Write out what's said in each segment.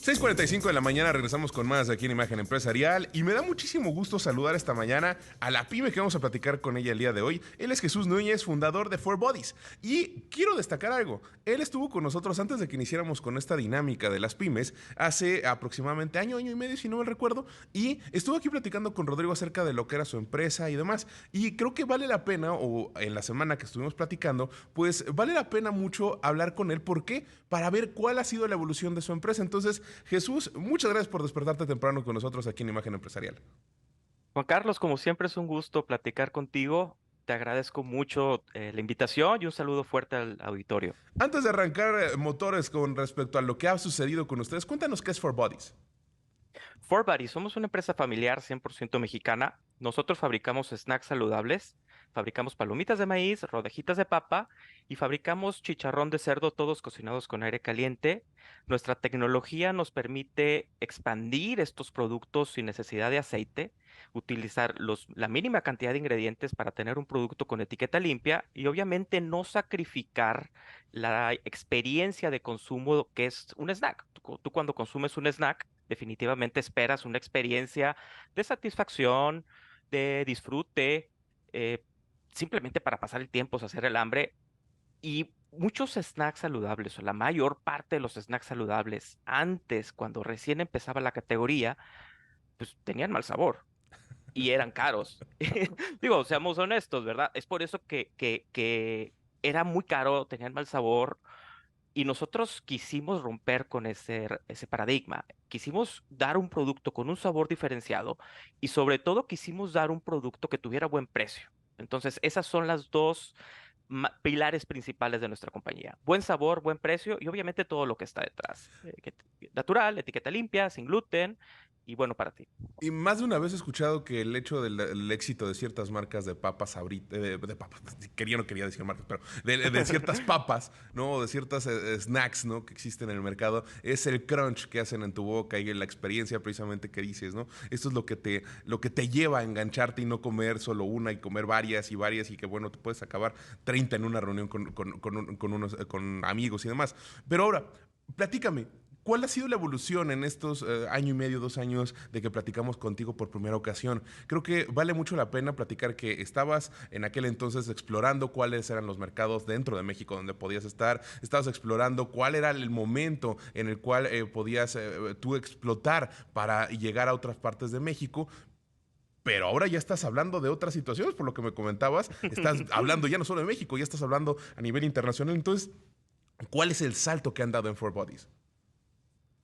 6:45 de la mañana, regresamos con más aquí en Imagen Empresarial y me da muchísimo gusto saludar esta mañana a la pyme que vamos a platicar con ella el día de hoy. Él es Jesús Núñez, fundador de 4Bodies, y quiero destacar algo. Él estuvo con nosotros antes de que iniciáramos con esta dinámica de las pymes hace aproximadamente año y medio, si no me recuerdo, y estuvo aquí platicando con Rodrigo acerca de lo que era su empresa y demás. Y creo que vale la pena, o en la semana que estuvimos platicando, pues vale la pena mucho hablar con él. ¿Por qué? Para ver cuál ha sido la evolución de su empresa. Entonces, Jesús, muchas gracias por despertarte temprano con nosotros aquí en Imagen Empresarial. Juan Carlos, como siempre es un gusto platicar contigo. Te agradezco mucho la invitación y un saludo fuerte al auditorio. Antes de arrancar motores con respecto a lo que ha sucedido con ustedes, cuéntanos qué es 4Bodies. Forbari, somos una empresa familiar 100% mexicana. Nosotros fabricamos snacks saludables, fabricamos palomitas de maíz, rodajitas de papa y fabricamos chicharrón de cerdo, todos cocinados con aire caliente. Nuestra tecnología nos permite expandir estos productos sin necesidad de aceite, utilizar la mínima cantidad de ingredientes para tener un producto con etiqueta limpia y obviamente no sacrificar la experiencia de consumo que es un snack. Tú cuando consumes un snack, definitivamente esperas una experiencia de satisfacción, de disfrute, eh, simplemente para pasar el tiempo, saciar el hambre. Y muchos snacks saludables, o la mayor parte de los snacks saludables, antes, cuando recién empezaba la categoría, pues tenían mal sabor y eran caros. Digo, seamos honestos, ¿verdad? Es por eso que era muy caro, tenían mal sabor y nosotros quisimos romper con ese paradigma. Quisimos dar un producto con un sabor diferenciado y sobre todo quisimos dar un producto que tuviera buen precio. Entonces, esas son las dos pilares principales de nuestra compañía. Buen sabor, buen precio y obviamente todo lo que está detrás. Natural, etiqueta limpia, sin gluten y bueno para ti. Y más de una vez he escuchado que el hecho del éxito de ciertas marcas de papas ahorita, de papas, no quería decir marcas, pero de ciertas papas, ¿no? O de ciertas snacks, ¿no? Que existen en el mercado, es el crunch que hacen en tu boca y la experiencia precisamente que dices, ¿no? Esto es lo que te lleva a engancharte y no comer solo una y comer varias y varias y que, bueno, te puedes acabar 30 en una reunión con amigos y demás. Pero ahora, platícame, ¿cuál ha sido la evolución en estos año y medio, 2 años de que platicamos contigo por primera ocasión? Creo que vale mucho la pena platicar que estabas en aquel entonces explorando cuáles eran los mercados dentro de México donde podías estar, estabas explorando cuál era el momento en el cual podías tú explotar para llegar a otras partes de México. Pero ahora ya estás hablando de otras situaciones, por lo que me comentabas. Estás hablando ya no solo de México, ya estás hablando a nivel internacional. Entonces, ¿cuál es el salto que han dado en 4Bodies?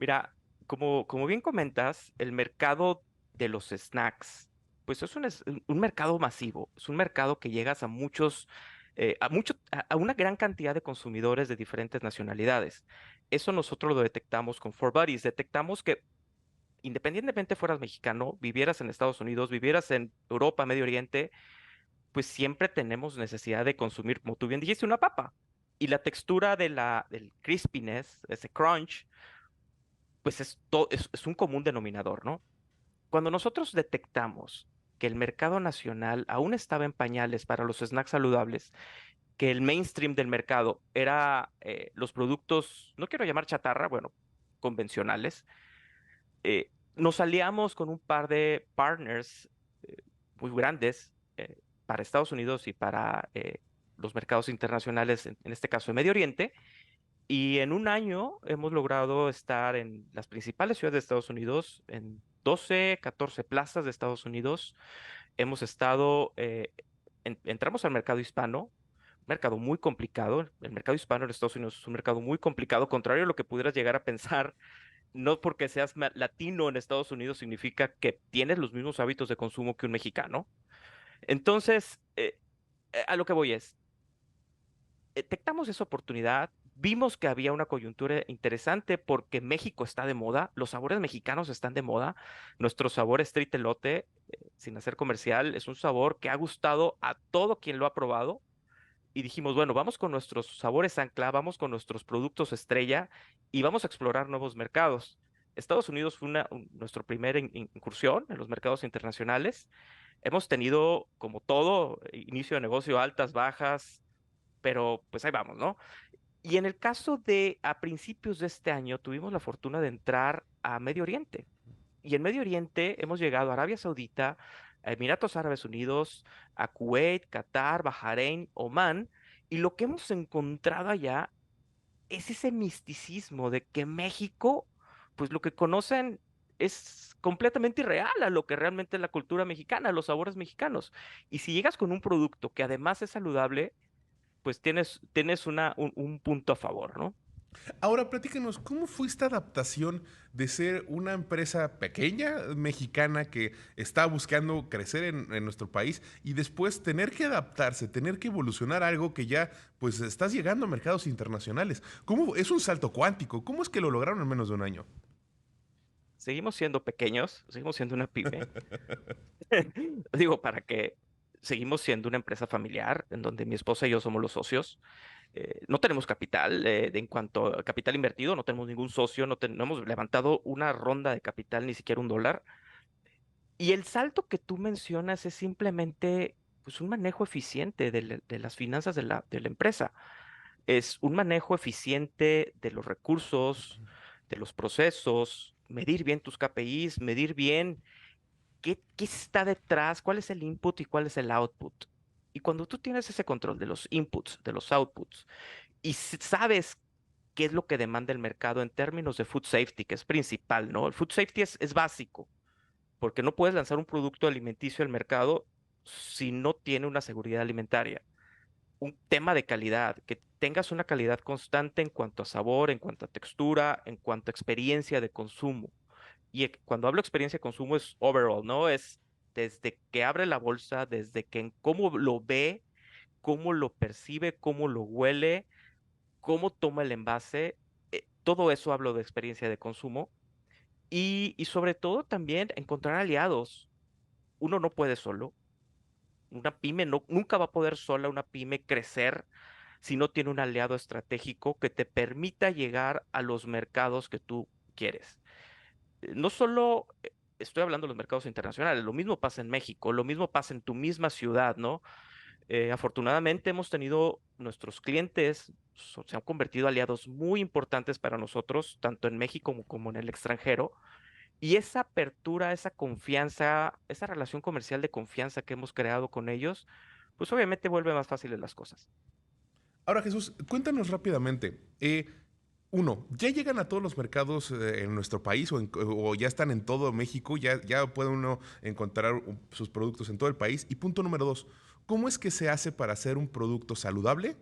Mira, como bien comentas, el mercado de los snacks, pues es un mercado masivo, es un mercado que llegas a a una gran cantidad de consumidores de diferentes nacionalidades. Eso nosotros lo detectamos con 4Buddies. Detectamos que independientemente fueras mexicano, vivieras en Estados Unidos, vivieras en Europa, Medio Oriente, pues siempre tenemos necesidad de consumir, como tú bien dijiste, una papa. Y la textura del crispiness, ese crunch, pues es un común denominador, ¿no? Cuando nosotros detectamos que el mercado nacional aún estaba en pañales para los snacks saludables, que el mainstream del mercado era los productos, no quiero llamar chatarra, bueno, convencionales, nos aliamos con un par de partners muy grandes para Estados Unidos y para los mercados internacionales, en este caso de Medio Oriente, y en un año hemos logrado estar en las principales ciudades de Estados Unidos, en 12, 14 plazas de Estados Unidos. Hemos estado, entramos al mercado hispano, un mercado muy complicado. El mercado hispano en Estados Unidos es un mercado muy complicado, contrario a lo que pudieras llegar a pensar. No porque seas latino en Estados Unidos significa que tienes los mismos hábitos de consumo que un mexicano. Entonces, a lo que voy es, detectamos esa oportunidad, vimos que había una coyuntura interesante porque México está de moda, los sabores mexicanos están de moda, nuestro sabor street elote, sin hacer comercial, es un sabor que ha gustado a todo quien lo ha probado y dijimos, bueno, vamos con nuestros sabores ancla, vamos con nuestros productos estrella y vamos a explorar nuevos mercados. Estados Unidos fue nuestro primer incursión en los mercados internacionales. Hemos tenido, como todo, inicio de negocio, altas, bajas, pero pues ahí vamos, ¿no? Y en el caso de a principios de este año, tuvimos la fortuna de entrar a Medio Oriente. Y en Medio Oriente hemos llegado a Arabia Saudita, a Emiratos Árabes Unidos, a Kuwait, Qatar, Bahrein, Omán. Y lo que hemos encontrado allá es ese misticismo de que México, pues lo que conocen es completamente irreal a lo que realmente es la cultura mexicana, los sabores mexicanos. Y si llegas con un producto que además es saludable, pues tienes un punto a favor, ¿no? Ahora, platícanos, ¿cómo fue esta adaptación de ser una empresa pequeña mexicana que está buscando crecer en nuestro país y después tener que adaptarse, tener que evolucionar a algo que ya pues estás llegando a mercados internacionales? ¿Cómo es un salto cuántico? ¿Cómo es que lo lograron en menos de un año? Seguimos siendo pequeños, seguimos siendo una pyme. Digo, para que seguimos siendo una empresa familiar en donde mi esposa y yo somos los socios. No tenemos capital, en cuanto a capital invertido, no tenemos ningún socio, no hemos levantado una ronda de capital, ni siquiera un dólar. Y el salto que tú mencionas es simplemente pues, un manejo eficiente de las finanzas de la empresa. Es un manejo eficiente de los recursos, de los procesos, medir bien tus KPIs, medir bien qué está detrás, cuál es el input y cuál es el output. Y cuando tú tienes ese control de los inputs, de los outputs, y sabes qué es lo que demanda el mercado en términos de food safety, que es principal, ¿no? El food safety es básico, porque no puedes lanzar un producto alimenticio al mercado si no tiene una seguridad alimentaria. Un tema de calidad, que tengas una calidad constante en cuanto a sabor, en cuanto a textura, en cuanto a experiencia de consumo. Y cuando hablo experiencia de consumo es overall, ¿no? Es desde que abre la bolsa, desde que en cómo lo ve, cómo lo percibe, cómo lo huele, cómo toma el envase. Todo eso hablo de experiencia de consumo. Y sobre todo también encontrar aliados. Uno no puede solo. Una pyme nunca va a poder sola una pyme crecer si no tiene un aliado estratégico que te permita llegar a los mercados que tú quieres. No solo estoy hablando de los mercados internacionales, lo mismo pasa en México, lo mismo pasa en tu misma ciudad, ¿no? Afortunadamente hemos tenido nuestros clientes, se han convertido aliados muy importantes para nosotros, tanto en México como en el extranjero. Y esa apertura, esa confianza, esa relación comercial de confianza que hemos creado con ellos, pues obviamente vuelve más fáciles las cosas. Ahora, Jesús, cuéntanos rápidamente. Uno, ¿ya llegan a todos los mercados en nuestro país o ya están en todo México? ¿Ya puede uno encontrar sus productos en todo el país? Y punto número dos, ¿cómo es que se hace para hacer un producto saludable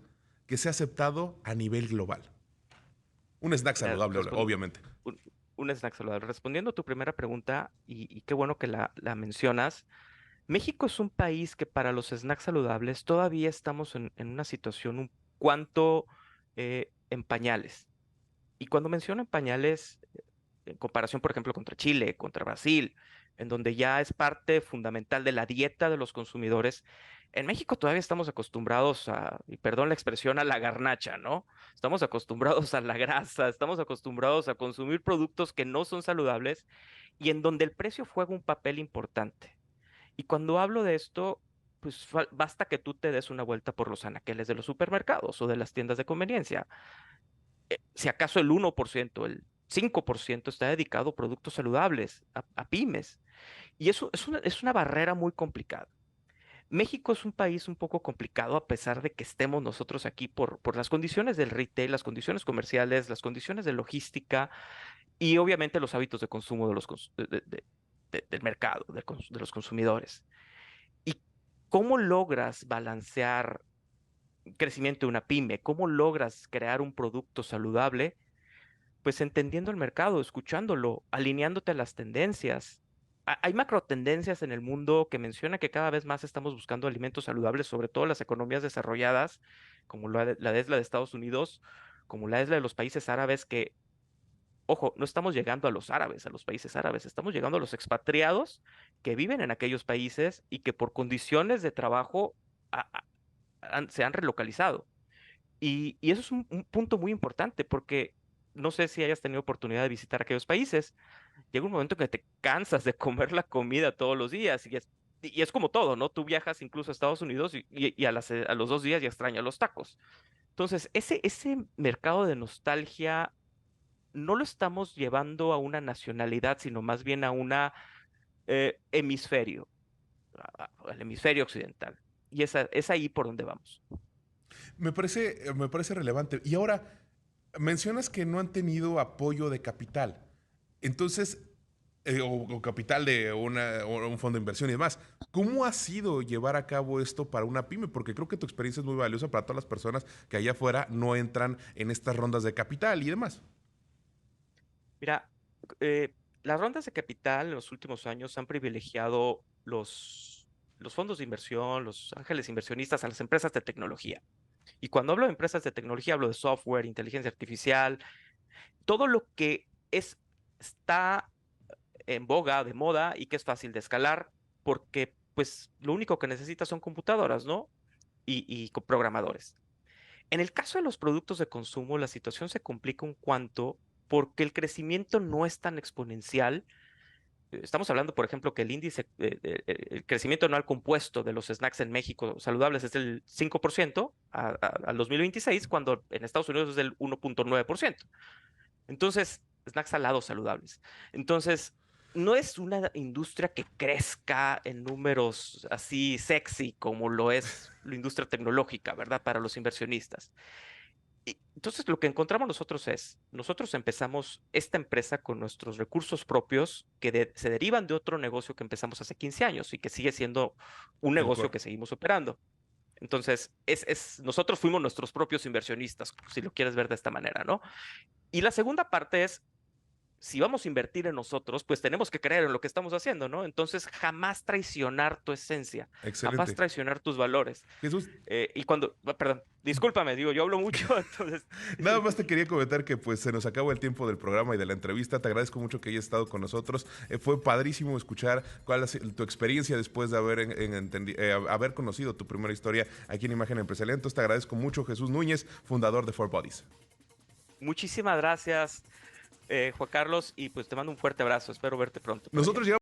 que sea aceptado a nivel global? Un snack Mira, saludable, obviamente. un, un snack saludable. Respondiendo a tu primera pregunta, y qué bueno que la mencionas, México es un país que para los snacks saludables todavía estamos en una situación un cuanto en pañales. Y cuando menciono en pañales, en comparación, por ejemplo, contra Chile, contra Brasil, en donde ya es parte fundamental de la dieta de los consumidores, en México todavía estamos acostumbrados a, y perdón la expresión, a la garnacha, ¿no? Estamos acostumbrados a la grasa, estamos acostumbrados a consumir productos que no son saludables y en donde el precio juega un papel importante. Y cuando hablo de esto, pues basta que tú te des una vuelta por los anaqueles de los supermercados o de las tiendas de conveniencia. Si acaso el 1%, el 5% está dedicado a productos saludables, a pymes. Y eso es una barrera muy complicada. México es un país un poco complicado a pesar de que estemos nosotros aquí por las condiciones del retail, las condiciones comerciales, las condiciones de logística y obviamente los hábitos de consumo del mercado, de los consumidores. ¿Y cómo logras balancear crecimiento de una pyme? ¿Cómo logras crear un producto saludable? Pues entendiendo el mercado, escuchándolo, alineándote a las tendencias. Hay macro tendencias en el mundo que mencionan que cada vez más estamos buscando alimentos saludables, sobre todo las economías desarrolladas, como la es la de Estados Unidos, como la es la de los países árabes, que, ojo, no estamos llegando a los árabes, a los países árabes, estamos llegando a los expatriados que viven en aquellos países y que por condiciones de trabajo se han relocalizado. Y eso es un punto muy importante porque no sé si hayas tenido oportunidad de visitar aquellos países. Llega un momento en que te cansas de comer la comida todos los días y es como todo, ¿no? Tú viajas incluso a Estados Unidos y a los 2 días ya extrañas los tacos. Entonces, ese mercado de nostalgia no lo estamos llevando a una nacionalidad, sino más bien a una hemisferio, al hemisferio occidental. Y es ahí por donde vamos. Me parece relevante. Y ahora, mencionas que no han tenido apoyo de capital. Entonces, o capital de o un fondo de inversión y demás. ¿Cómo ha sido llevar a cabo esto para una pyme? Porque creo que tu experiencia es muy valiosa para todas las personas que allá afuera no entran en estas rondas de capital y demás. Mira, eh, las rondas de capital en los últimos años han privilegiado los fondos de inversión, los ángeles inversionistas a las empresas de tecnología. Y cuando hablo de empresas de tecnología, hablo de software, inteligencia artificial, todo lo que está en boga, de moda y que es fácil de escalar, porque pues lo único que necesitas son computadoras, ¿no? Y con programadores. En el caso de los productos de consumo, la situación se complica un cuanto porque el crecimiento no es tan exponencial. Estamos hablando, por ejemplo, que el índice, el crecimiento anual compuesto de los snacks en México saludables es del 5% al 2026, cuando en Estados Unidos es del 1.9%. Entonces, snacks salados saludables. Entonces, no es una industria que crezca en números así sexy como lo es la industria tecnológica, ¿verdad? Para los inversionistas. Y entonces, lo que encontramos nosotros es, nosotros empezamos esta empresa con nuestros recursos propios que se derivan de otro negocio que empezamos hace 15 años y que sigue siendo un El negocio core. que seguimos operando. Entonces, nosotros fuimos nuestros propios inversionistas, si lo quieres ver de esta manera, ¿no? Y la segunda parte es, si vamos a invertir en nosotros, pues tenemos que creer en lo que estamos haciendo, ¿no? Entonces, jamás traicionar tu esencia, jamás Excelente. traicionar tus valores. Jesús, Y cuando, perdón, discúlpame, digo, yo hablo mucho, entonces, nada más te quería comentar que pues se nos acabó el tiempo del programa y de la entrevista. Te agradezco mucho que hayas estado con nosotros. Fue padrísimo escuchar cuál es tu experiencia después de haber conocido tu primera historia aquí en Imagen Empresarial. Entonces te agradezco mucho, Jesús Núñez, fundador de Four Bodies. muchísimas gracias, Juan Carlos, y pues te mando un fuerte abrazo. Espero verte pronto por aquí. Nosotros llegamos